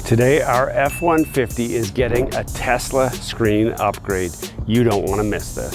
Today, our F150 is getting a Tesla screen upgrade. You don't want to miss this.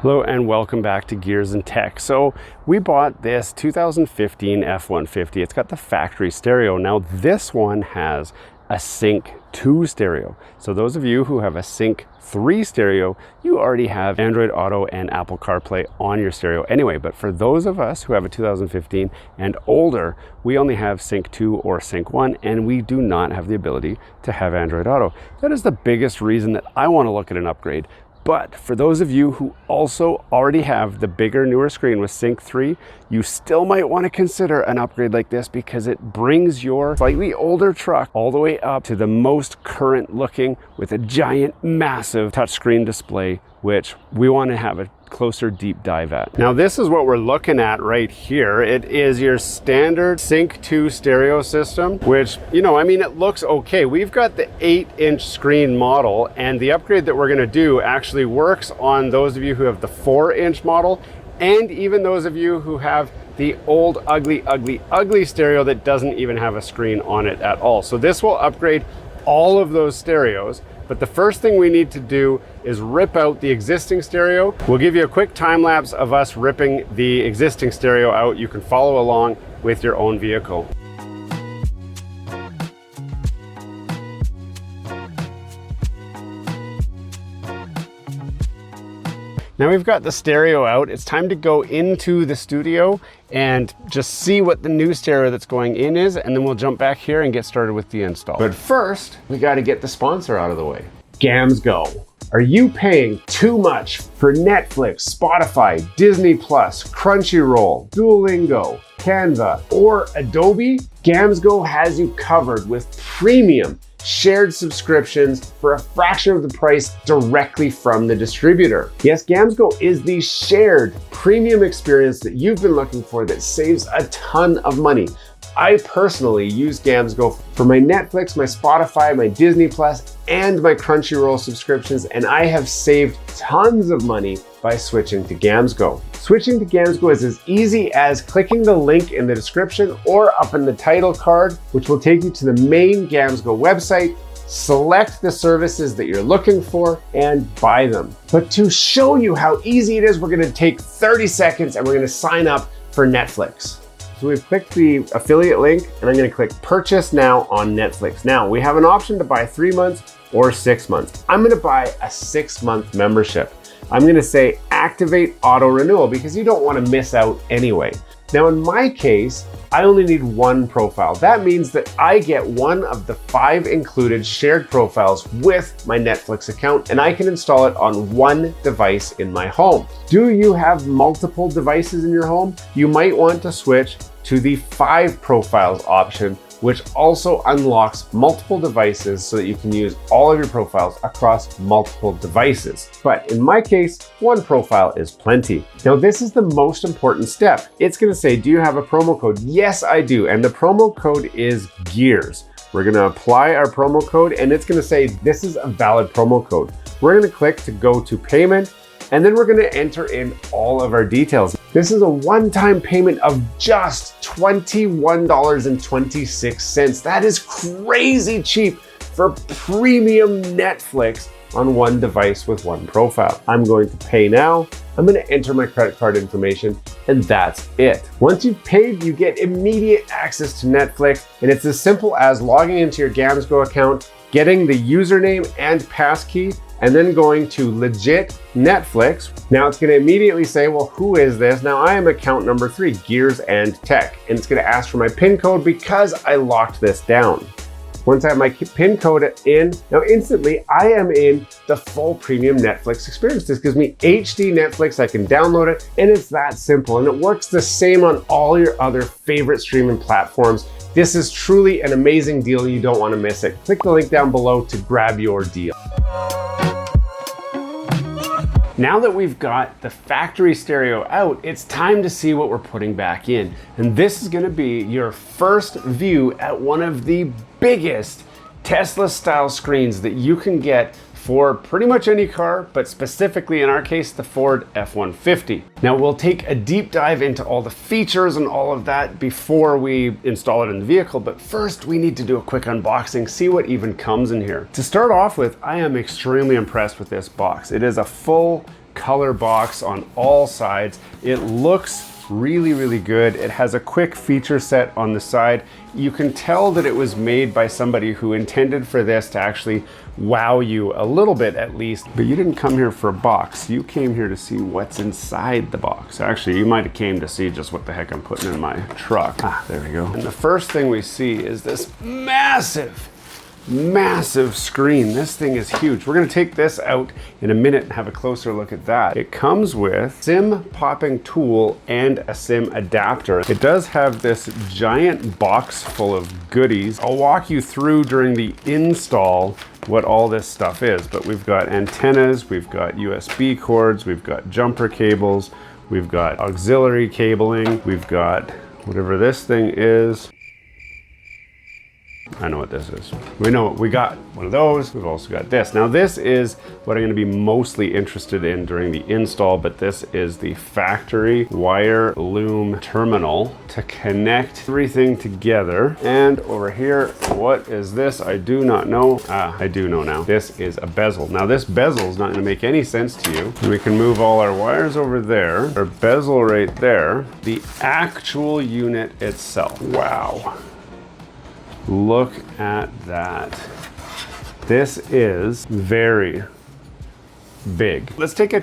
Hello and welcome back to Gears and Tech. So we bought this 2015 F150. It's got the factory stereo. Now this one has a Sync 2 stereo. So those of you who have a Sync 3 stereo, you already have Android Auto and Apple CarPlay on your stereo anyway. But for those of us who have a 2015 and older, we only have Sync 2 or Sync 1, and we do not have the ability to have Android Auto. That is the biggest reason that I want to look at an upgrade. But for those of you who also already have the bigger, newer screen with Sync 3, you still might want to consider an upgrade like this because it brings your slightly older truck all the way up to the most current looking with a giant, massive touchscreen display, which we want to have a closer deep dive at. Now this is what we're looking at right here. It is your standard Sync 2 stereo system, which, you know, I mean, it looks okay. We've got the 8-inch screen model, and the upgrade that we're going to do actually works on those of you who have the 4-inch model, and even those of you who have the old ugly stereo that doesn't even have a screen on it at all. So this will upgrade all of those stereos. But the first thing we need to do is rip out the existing stereo. We'll give you a quick time lapse of us ripping the existing stereo out. You can follow along with your own vehicle. Now we've got the stereo out. It's time to go into the studio and just see what the new stereo that's going in is, and then we'll jump back here and get started with the install. But first, we got to get the sponsor out of the way. Gamsgo. Are you paying too much for Netflix, Spotify, Disney Plus, Crunchyroll, Duolingo, Canva, or Adobe? Gamsgo has you covered with premium shared subscriptions for a fraction of the price directly from the distributor. Yes, Gamsgo is the shared premium experience that you've been looking for that saves a ton of money. I personally use Gamsgo for my Netflix, my Spotify, my Disney Plus, and my Crunchyroll subscriptions, and I have saved tons of money by switching to Gamsgo. Switching to Gamsgo is as easy as clicking the link in the description or up in the title card, which will take you to the main Gamsgo website. Select the services that you're looking for and buy them. But to show you how easy it is, we're gonna take 30 seconds and we're gonna sign up for Netflix. So we've clicked the affiliate link and I'm gonna click purchase now on Netflix. Now we have an option to buy 3 months or 6 months. I'm gonna buy a 6-month membership. I'm gonna say activate auto renewal because you don't wanna miss out anyway. Now in my case, I only need one profile. That means that I get one of the 5 included shared profiles with my Netflix account, and I can install it on one device in my home. Do you have multiple devices in your home? You might want to switch to the 5 profiles option, which also unlocks multiple devices so that you can use all of your profiles across multiple devices. But in my case, one profile is plenty. Now this is the most important step. It's gonna say, do you have a promo code? Yes, I do. And the promo code is GEARS. We're gonna apply our promo code and it's gonna say, this is a valid promo code. We're gonna click to go to payment, and then we're gonna enter in all of our details. This is a one-time payment of just $21.26. That is crazy cheap for premium Netflix on one device with one profile. I'm going to pay now. I'm gonna enter my credit card information, and that's it. Once you've paid, you get immediate access to Netflix, and it's as simple as logging into your Gamsgo account, getting the username and passkey, and then going to legit Netflix. Now it's gonna immediately say, well, who is this? Now I am account number 3, Gears and Tech, and it's gonna ask for my PIN code because I locked this down. Once I have my PIN code in, now instantly I am in the full premium Netflix experience. This gives me HD Netflix, I can download it, and it's that simple. And it works the same on all your other favorite streaming platforms. This is truly an amazing deal, you don't wanna miss it. Click the link down below to grab your deal. Now that we've got the factory stereo out, it's time to see what we're putting back in. And this is gonna be your first view at one of the biggest Tesla style screens that you can get for pretty much any car, but specifically in our case, the Ford F-150. Now we'll take a deep dive into all the features and all of that before we install it in the vehicle, but first we need to do a quick unboxing, see what even comes in here. To start off with, I am extremely impressed with this box. It is a full color box on all sides. It looks really good. It has a quick feature set on the side. You can tell that it was made by somebody who intended for this to actually wow you a little bit at least. But you didn't come here for a box. You came here to see what's inside the box. Actually, you might have came to see just what the heck I'm putting in my truck. There we go. And the first thing we see is this massive screen. This thing is huge. We're gonna take this out in a minute and have a closer look at that. It comes with SIM popping tool and a SIM adapter. It does have this giant box full of goodies. I'll walk you through during the install what all this stuff is, but we've got antennas, we've got USB cords, we've got jumper cables, we've got auxiliary cabling, we've got whatever this thing is. I know what this is. We know we got one of those. We've also got this. Now this is what I'm going to be mostly interested in during the install, but this is the factory wire loom terminal to connect everything together. And over here, what is this? I do not know. I do know now. This is a bezel. Now this bezel is not going to make any sense to you. We can move all our wires over there. Our bezel right there. The actual unit itself. Wow. Look at that. This is very big. Let's take a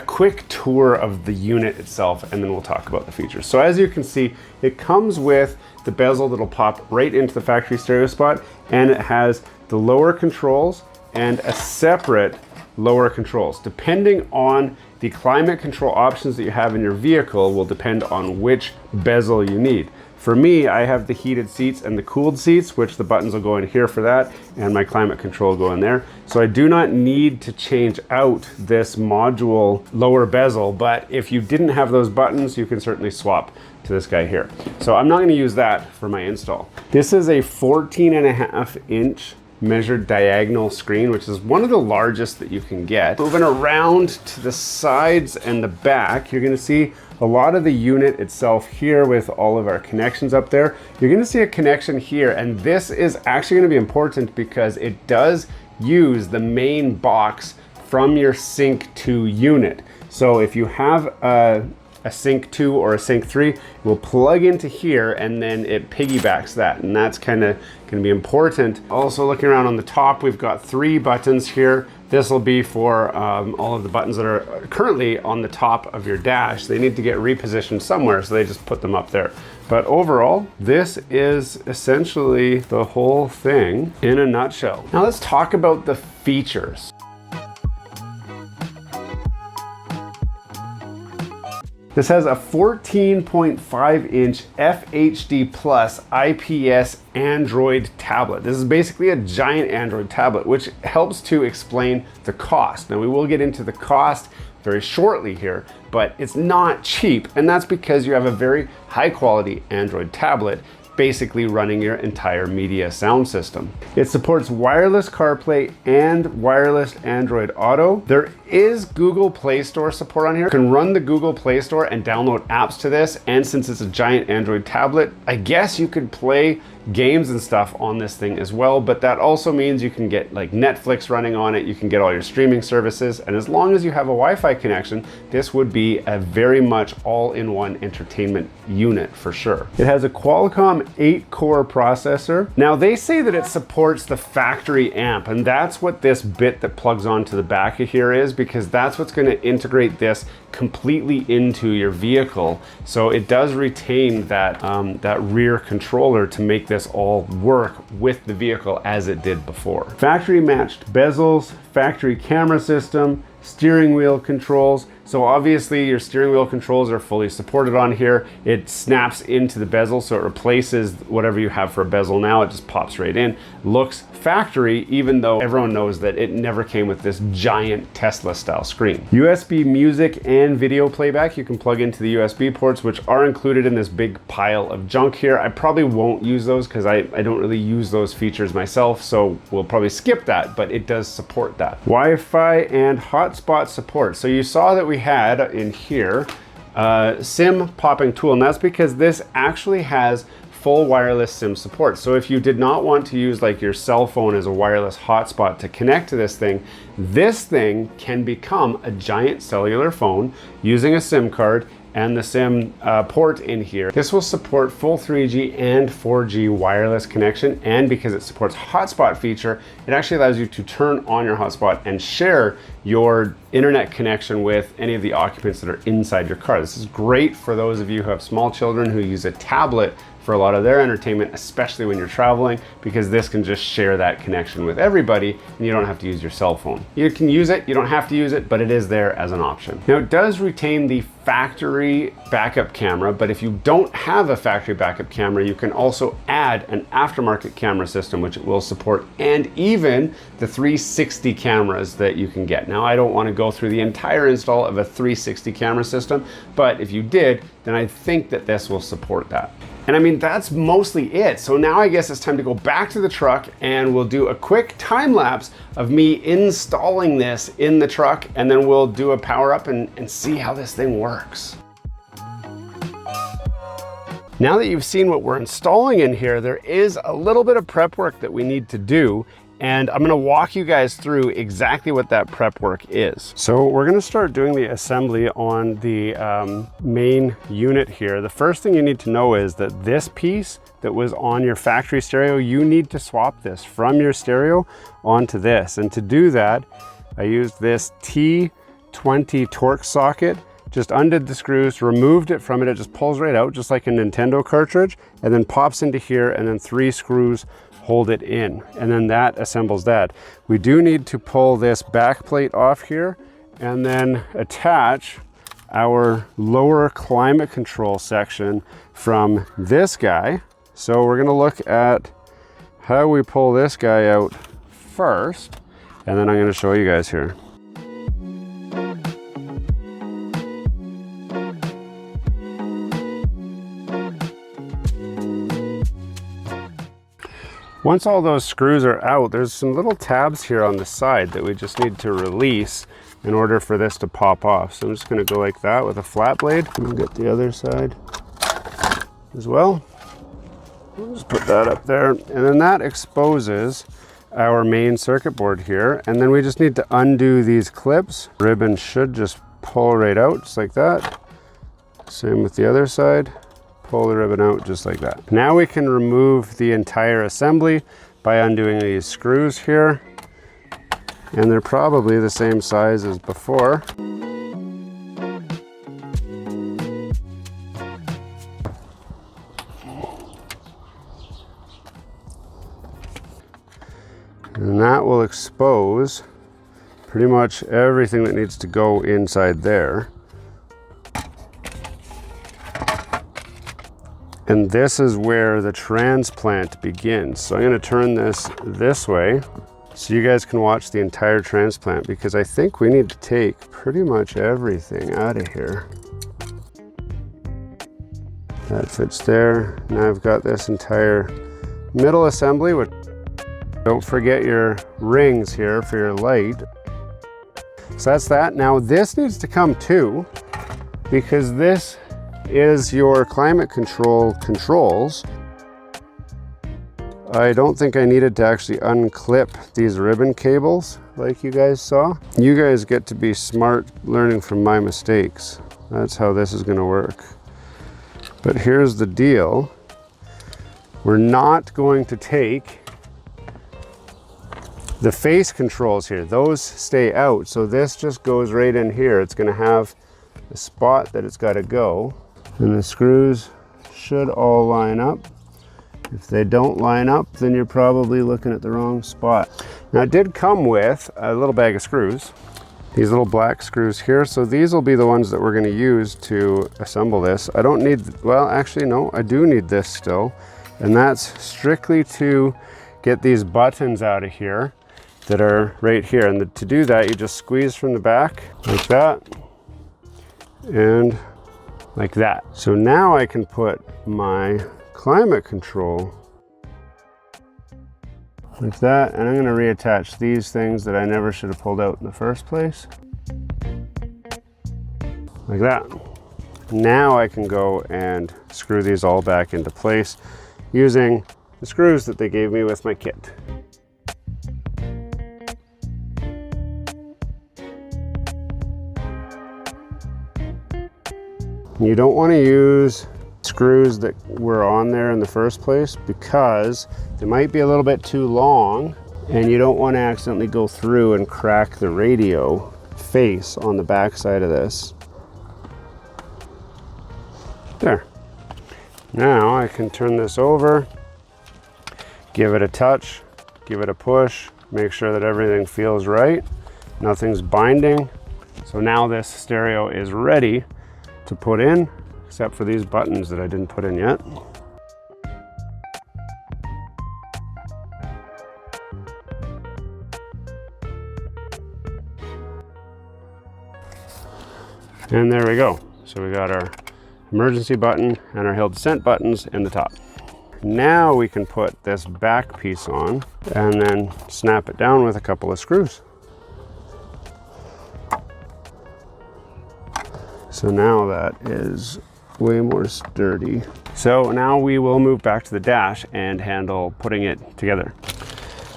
quick tour of the unit itself and then we'll talk about the features. So as you can see, it comes with the bezel that'll pop right into the factory stereo spot, and it has the lower controls and a separate lower controls. Depending on the climate control options that you have in your vehicle will depend on which bezel you need. For me, I have the heated seats and the cooled seats, which the buttons will go in here for that, and my climate control will go in there. So I do not need to change out this module lower bezel, but if you didn't have those buttons, you can certainly swap to this guy here. So I'm not gonna use that for my install. This is a 14.5-inch measured diagonal screen, which is one of the largest that you can get. Moving around to the sides and the back, you're gonna see a lot of the unit itself here with all of our connections up there. You're gonna see a connection here, and this is actually gonna be important because it does use the main box from your Sync 2 unit. So if you have a Sync 2 or a Sync 3, will plug into here and then it piggybacks that, and that's kind of going to be important. Also looking around on the top, we've got 3 buttons here. This will be for all of the buttons that are currently on the top of your dash. They need to get repositioned somewhere, so they just put them up there. But overall, this is essentially the whole thing in a nutshell. Now let's talk about the features. This has a 14.5-inch FHD Plus IPS Android tablet. This is basically a giant Android tablet, which helps to explain the cost. Now we will get into the cost very shortly here, but it's not cheap, and that's because you have a very high quality Android tablet basically running your entire media sound system. It supports wireless CarPlay and wireless Android Auto. There is Google Play Store support on here. You can run the Google Play Store and download apps to this, and since it's a giant Android tablet, I guess you could play games and stuff on this thing as well, but that also means you can get like Netflix running on it, you can get all your streaming services, and as long as you have a Wi-Fi connection, this would be a very much all-in-one entertainment unit for sure. It has a Qualcomm 8-core processor. Now they say that it supports the factory amp, and that's what this bit that plugs onto the back of here is, because that's what's going to integrate this completely into your vehicle. So it does retain that, that rear controller to make this all work with the vehicle as it did before. Factory matched bezels, factory camera system, steering wheel controls. So obviously your steering wheel controls are fully supported on here. It snaps into the bezel, so it replaces whatever you have for a bezel now. It just pops right in. Looks factory, even though everyone knows that it never came with this giant Tesla style screen. USB music and video playback, you can plug into the USB ports, which are included in this big pile of junk here. I probably won't use those because I don't really use those features myself, so we'll probably skip that, but it does support that. Wi-Fi and hotspot support. So you saw that we had in here SIM popping tool, and that's because this actually has full wireless SIM support. So if you did not want to use like your cell phone as a wireless hotspot to connect to this thing can become a giant cellular phone using a SIM card and the SIM port in here. This will support full 3G and 4G wireless connection, and because it supports hotspot feature, it actually allows you to turn on your hotspot and share your internet connection with any of the occupants that are inside your car. This is great for those of you who have small children who use a tablet for a lot of their entertainment, especially when you're traveling, because this can just share that connection with everybody and you don't have to use your cell phone. You can use it, you don't have to use it, but it is there as an option. Now it does retain the factory backup camera, but if you don't have a factory backup camera, you can also add an aftermarket camera system, which it will support, and even the 360 cameras that you can get. Now I don't want to go through the entire install of a 360 camera system, but if you did, then I think that this will support that. And I mean, that's mostly it. So now I guess it's time to go back to the truck and we'll do a quick time lapse of me installing this in the truck, and then we'll do a power up and see how this thing works. Now that you've seen what we're installing in here, there is a little bit of prep work that we need to do, and I'm gonna walk you guys through exactly what that prep work is. So we're gonna start doing the assembly on the main unit here. The first thing you need to know is that this piece that was on your factory stereo, you need to swap this from your stereo onto this. And to do that, I used this T20 Torx socket, just undid the screws, removed it from it. It just pulls right out, just like a Nintendo cartridge, and then pops into here, and then 3 screws hold it in, and then that assembles that. We do need to pull this back plate off here and then attach our lower climate control section from this guy. So we're gonna look at how we pull this guy out first, and then I'm gonna show you guys here. Once all those screws are out, there's some little tabs here on the side that we just need to release in order for this to pop off. So I'm just gonna go like that with a flat blade. We'll get the other side as well. We'll just put that up there. And then that exposes our main circuit board here. And then we just need to undo these clips. Ribbon should just pull right out, just like that. Same with the other side. Pull the ribbon out just like that. Now we can remove the entire assembly by undoing these screws here. And they're probably the same size as before. And that will expose pretty much everything that needs to go inside there. And this is where the transplant begins. So I'm gonna turn this way so you guys can watch the entire transplant, because I think we need to take pretty much everything out of here. That fits there. Now I've got this entire middle assembly, which don't forget your rings here for your light. So that's that. Now this needs to come too, because this is your climate control controls. I don't think I needed to actually unclip these ribbon cables like you guys saw. You guys get to be smart learning from my mistakes. That's how this is gonna work. But here's the deal. We're not going to take the face controls here. Those stay out. So this just goes right in here. It's gonna have a spot that it's gotta go. And the screws should all line up. If they don't line up, then you're probably looking at the wrong spot. Now it did come with a little bag of screws. these little black screws here. So these will be the ones that we're going to use to assemble this. I don't need, well, actually, no, I do need this still. And that's strictly to get these buttons out of here that are right here. And to do that, you just squeeze from the back like that and like that. So now I can put my climate control like that, and I'm going to reattach these things that I never should have pulled out in the first place. Like that. Now I can go and screw these all back into place using the screws that they gave me with my kit. You don't want to use screws that were on there in the first place because they might be a little bit too long, and you don't want to accidentally go through and crack the radio face on the back side of this. There. Now I can turn this over, give it a touch, give it a push, make sure that everything feels right, nothing's binding. So now this stereo is ready to put in, except for these buttons that I didn't put in yet. And there we go. So we got our emergency button and our hill descent buttons in the top. Now we can put this back piece on and then snap it down with a couple of screws. So now that is way more sturdy. So now we will move back to the dash and handle putting it together.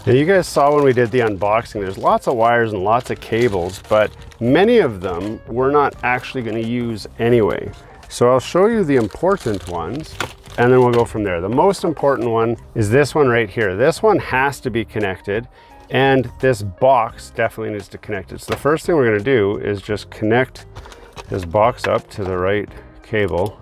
Now you guys saw when we did the unboxing, there's lots of wires and lots of cables, but many of them we're not actually going to use anyway. So I'll show you the important ones and then we'll go from there. The most important one is this one right here. This one has to be connected, and this box definitely needs to connect it. So the first thing we're going to do is just connect this box up to the right cable,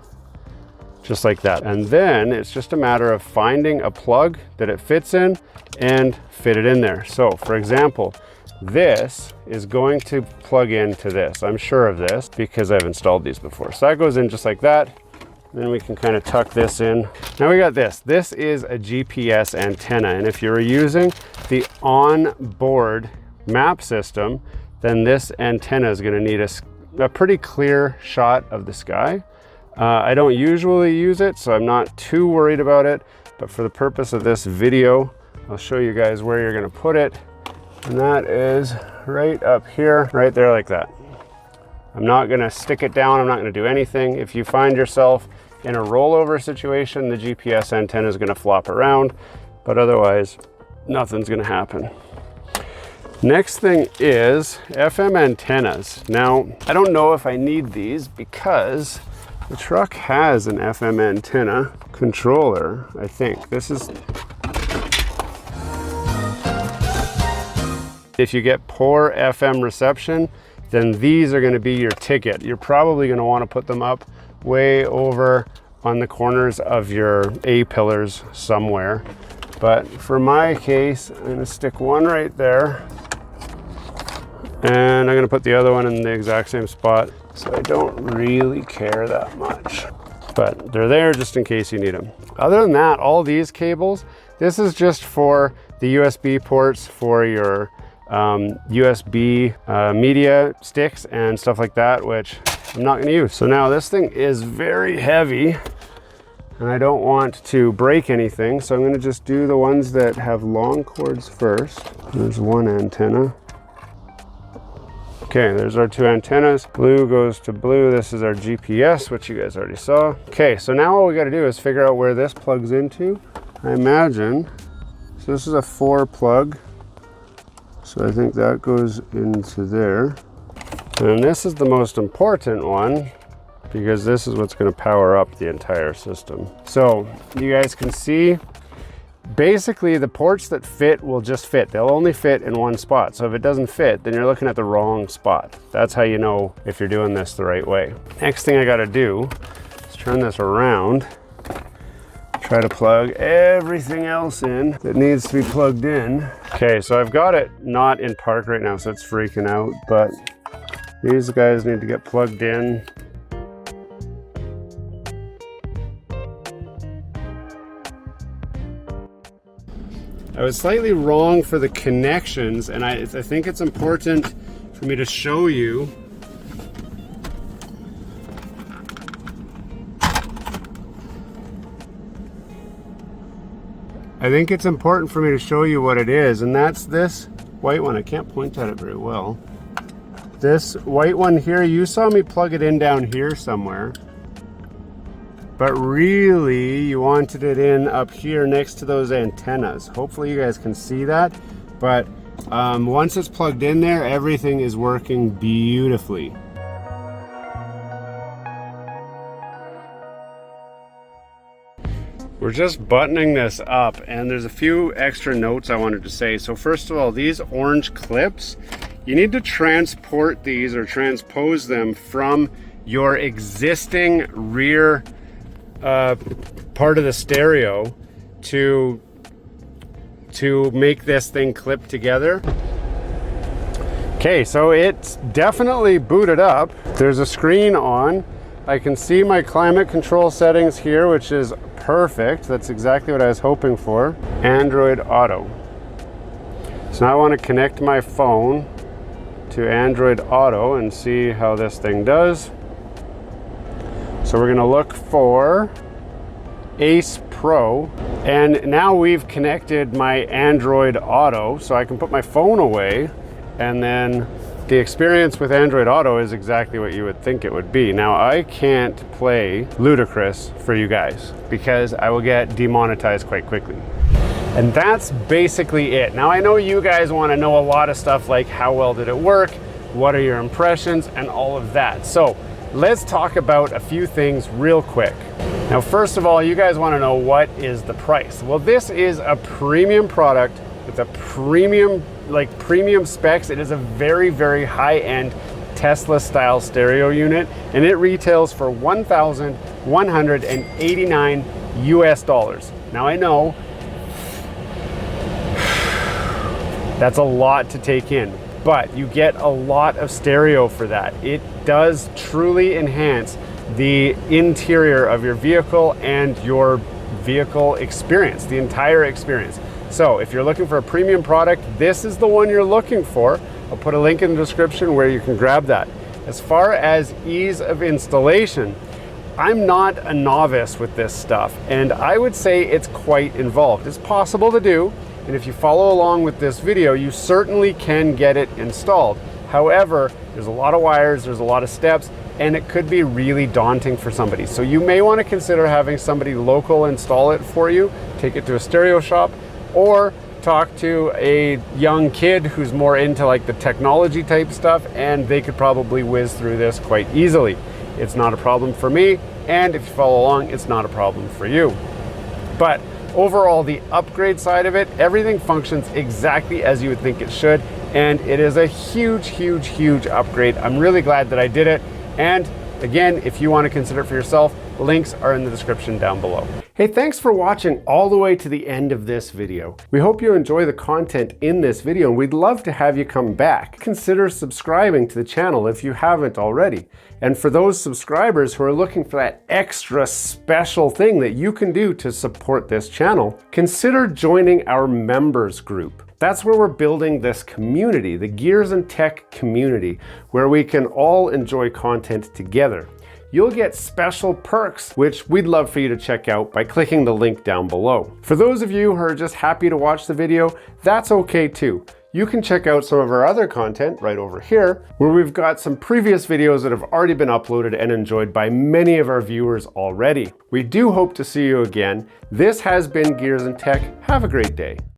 just like that. And then it's just a matter of finding a plug that it fits in and fit it in there. So for example, this is going to plug into this. I'm sure of this because I've installed these before. So that goes in just like that. Then we can kind of tuck this in. Now we got this. This is a GPS antenna. And if you're using the on-board map system, then this antenna is going to need a pretty clear shot of the sky. I don't usually use it, so I'm not too worried about it. But for the purpose of this video, I'll show you guys where you're going to put it. And that is right up here, right there like that. I'm not going to stick it down. I'm not going to do anything. If you find yourself in a rollover situation, the GPS antenna is going to flop around, but otherwise nothing's going to happen. Next thing is FM antennas. Now, I don't know if I need these because the truck has an FM antenna controller, I think. This is, if you get poor FM reception, then these are going to be your ticket. You're probably going to want to put them up way over on the corners of your A-pillars somewhere. But for my case, I'm going to stick one right there. And I'm going to put the other one in the exact same spot. So I don't really care that much. But they're there just in case you need them. Other than that, all these cables, this is just for the USB ports for your USB media sticks and stuff like that, which I'm not going to use. So now this thing is very heavy and I don't want to break anything, so I'm going to just do the ones that have long cords first. There's one antenna. Okay, there's our two antennas. Blue goes to blue. This is our GPS, which you guys already saw. Okay, so now all we got to do is figure out where this plugs into. I imagine, so this is a 4 plug. So I think that goes into there. And this is the most important one because this is what's going to power up the entire system. So you guys can see, basically the ports that fit will just fit. They'll only fit in one spot. So if it doesn't fit, then you're looking at the wrong spot. That's how you know if you're doing this the right way. Next thing I got to do is turn this around. Try to plug everything else in that needs to be plugged in. Okay, so I've got it not in park right now, so it's freaking out, but These guys need to get plugged in. I was slightly wrong for the connections, and I think it's important for me to show you. I think it's important for me to show you what it is, and that's this white one. I can't point at it very well. This white one here, you saw me plug it in down here somewhere, but really you wanted it in up here next to those antennas. Hopefully you guys can see that, but once it's plugged in there, everything is working beautifully. We're just buttoning this up, and there's a few extra notes I wanted to say. So first of all, these orange clips, you need to transport these or transpose them from your existing rear part of the stereo to make this thing clip together. Okay, so it's definitely booted up. There's a screen on. I can see my climate control settings here, which is perfect. That's exactly what I was hoping for. Android Auto. So now I want to connect my phone to Android Auto and see how this thing does. So we're going to look for Ace Pro, and now we've connected my Android Auto, so I can put my phone away, and then the experience with Android Auto is exactly what you would think it would be. Now, I can't play Ludicrous for you guys because I will get demonetized quite quickly. And that's basically it. Now, I know you guys want to know a lot of stuff like how well did it work, what are your impressions, and all of that. So let's talk about a few things real quick. Now, first of all, you guys want to know what is the price. Well, this is a premium product with a premium specs. It is a very, very high-end Tesla style stereo unit, and it retails for $1,189 US. Now, I know that's a lot to take in, but you get a lot of stereo for that. It does truly enhance the interior of your vehicle and your vehicle experience, the entire experience. So if you're looking for a premium product, this is the one you're looking for. I'll put a link in the description where you can grab that. As far as ease of installation, I'm not a novice with this stuff, and I would say it's quite involved. It's possible to do, and if you follow along with this video, you certainly can get it installed. However, there's a lot of wires, there's a lot of steps, and it could be really daunting for somebody. So you may want to consider having somebody local install it for you, take it to a stereo shop, or talk to a young kid who's more into like the technology type stuff, and they could probably whiz through this quite easily. It's not a problem for me, and if you follow along, it's not a problem for you. But overall, the upgrade side of it, everything functions exactly as you would think it should, and it is a huge, huge, huge upgrade. I'm really glad that I did it, and again, if you want to consider it for yourself, links are in the description down below. Hey, thanks for watching all the way to the end of this video. We hope you enjoy the content in this video, and we'd love to have you come back. Consider subscribing to the channel if you haven't already. And for those subscribers who are looking for that extra special thing that you can do to support this channel, consider joining our members group. That's where we're building this community, the Gears and Tech community, where we can all enjoy content together. You'll get special perks, which we'd love for you to check out by clicking the link down below. For those of you who are just happy to watch the video, that's okay too. You can check out some of our other content right over here, where we've got some previous videos that have already been uploaded and enjoyed by many of our viewers already. We do hope to see you again. This has been Gears and Tech. Have a great day.